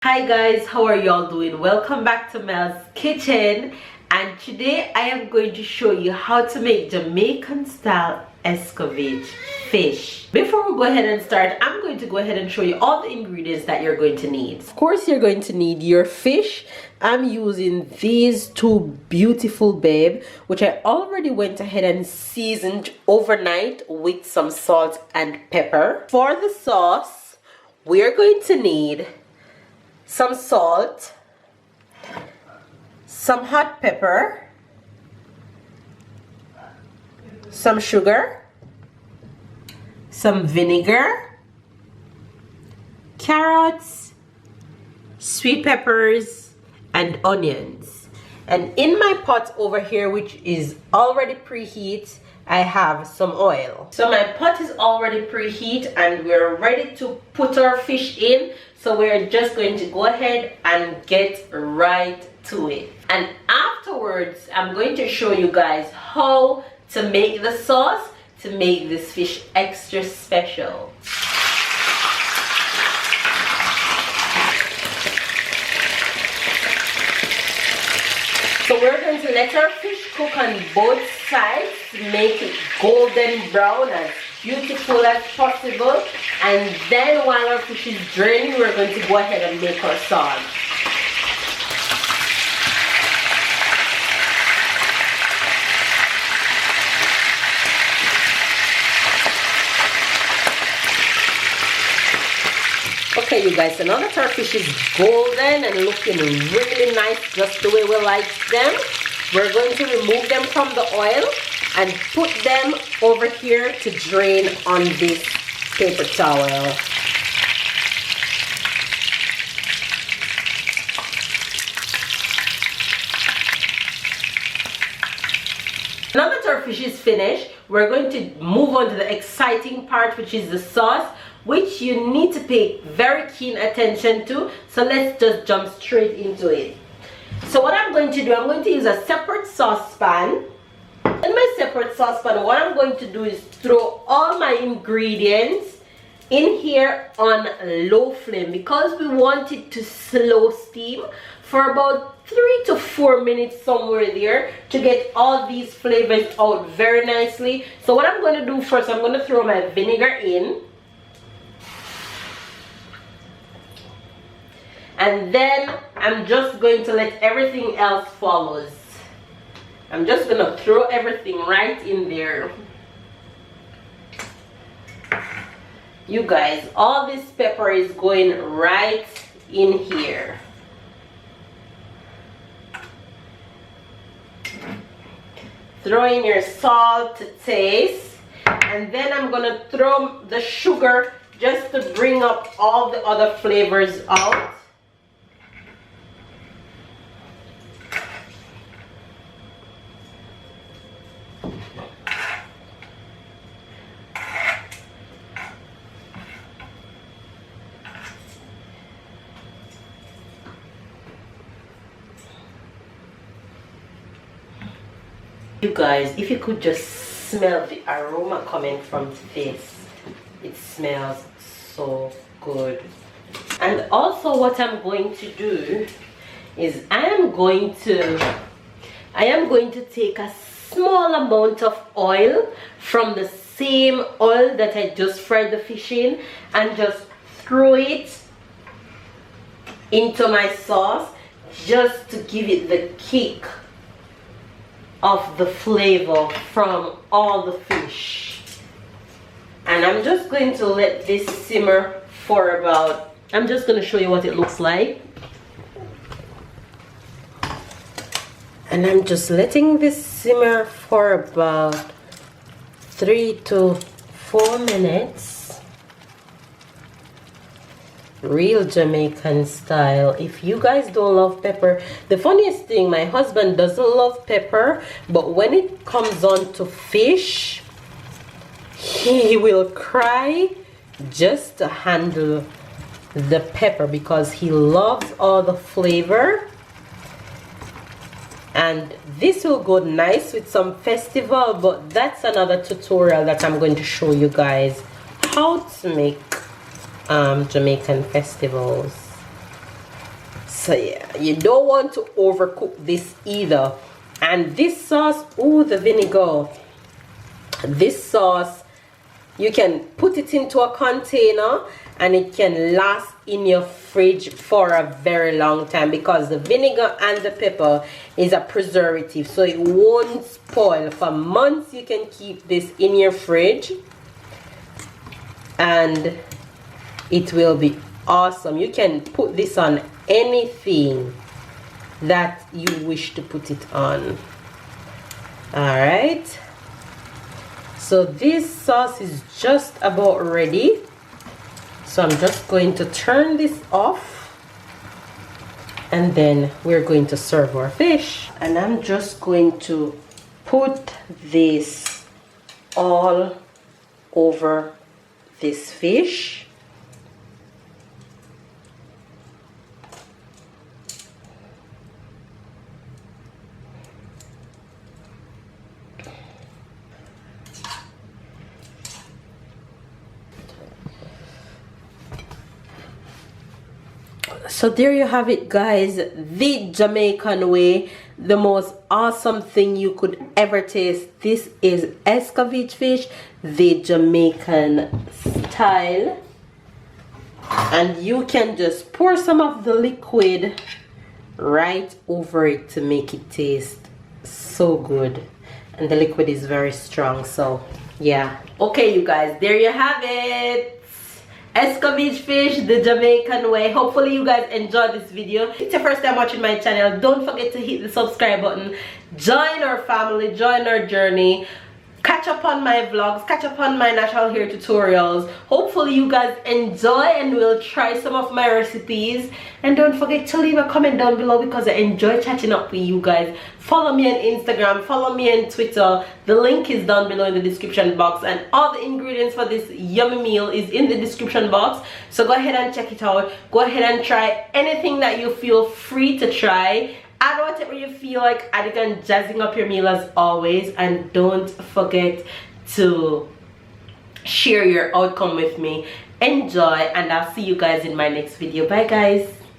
Hi guys, how are y'all doing? Welcome back to Mel's kitchen, and today I am going to show you how to make Jamaican style Escovitch fish. Before we go ahead and start, I'm going to go ahead and show you all the ingredients that you're going to need. Of course, you're going to need your fish. I'm using these two beautiful babe, which I already went ahead and seasoned overnight with some salt and pepper. For the sauce, we're going to need some salt, some hot pepper, some sugar, some vinegar, carrots, sweet peppers, and onions. And in my pot over here, which is already preheat, I have some oil. So my pot is already preheat and we're ready to put our fish in. So we're just going to go ahead and get right to it. And afterwards, I'm going to show you guys how to make the sauce to make this fish extra special. So we're going to let our fish cook on both sides to make it golden brown, as beautiful as possible. And then while our fish is draining, we're going to go ahead and make our sauce. Okay, you guys, so now that our fish is golden and looking really nice, just the way we like them, we're going to remove them from the oil and put them over here to drain on this paper towel. Now that our fish is finished, we're going to move on to the exciting part, which is the sauce, which you need to pay very keen attention to. So let's just jump straight into it. So what I'm going to do, I'm going to use a separate saucepan. In my separate saucepan, what I'm going to do is throw all my ingredients in here on low flame, because we want it to slow steam for about 3 to 4 minutes, somewhere there, to get all these flavors out very nicely. So what I'm going to do first, I'm going to throw my vinegar in. And then I'm just going to let everything else follows. I'm just going to throw everything right in there. You guys, all this pepper is going right in here. Throw in your salt to taste. And then I'm going to throw the sugar just to bring up all the other flavors out. You guys, if you could just smell the aroma coming from this, it smells so good. And also what I'm going to do is I am going to take a small amount of oil from the same oil that I just fried the fish in and just throw it into my sauce, just to give it the kick of the flavor from all the fish. And I'm just going to let this simmer for about, I'm just going to show you what it looks like. And I'm just letting this simmer for about 3 to 4 minutes. Real Jamaican style. If you guys don't love pepper, the funniest thing, my husband doesn't love pepper, but when it comes on to fish, he will cry just to handle the pepper, because he loves all the flavor. And this will go nice with some festival, but that's another tutorial that I'm going to show you guys how to make Jamaican festivals. So yeah, you don't want to overcook this either. And this sauce, oh, the vinegar, this sauce, you can put it into a container and it can last in your fridge for a very long time, because the vinegar and the pepper is a preservative, so it won't spoil. For months you can keep this in your fridge and it will be awesome. You can put this on anything that you wish to put it on. All right, so this sauce is just about ready. So I'm just going to turn this off and then we're going to serve our fish. And I'm just going to put this all over this fish. So there you have it, guys, the Jamaican way, the most awesome thing you could ever taste. This is Escovitch fish, the Jamaican style, and you can just pour some of the liquid right over it to make it taste so good. And the liquid is very strong, so yeah. Okay, you guys, there you have it. Escovitch fish the Jamaican way. Hopefully you guys enjoyed this video. If it's your first time watching my channel, don't forget to hit the subscribe button. Join our family, join our journey. Catch up on my vlogs, catch up on my natural hair tutorials. Hopefully you guys enjoy and will try some of my recipes. And don't forget to leave a comment down below, because I enjoy chatting up with you guys. Follow me on Instagram, follow me on Twitter. The link is down below in the description box, and all the ingredients for this yummy meal is in the description box. So go ahead and check it out. Go ahead and try anything that you feel free to try. Add whatever you feel like adding and jazzing up your meal as always, and don't forget to share your outcome with me. Enjoy, and I'll see you guys in my next video. Bye guys.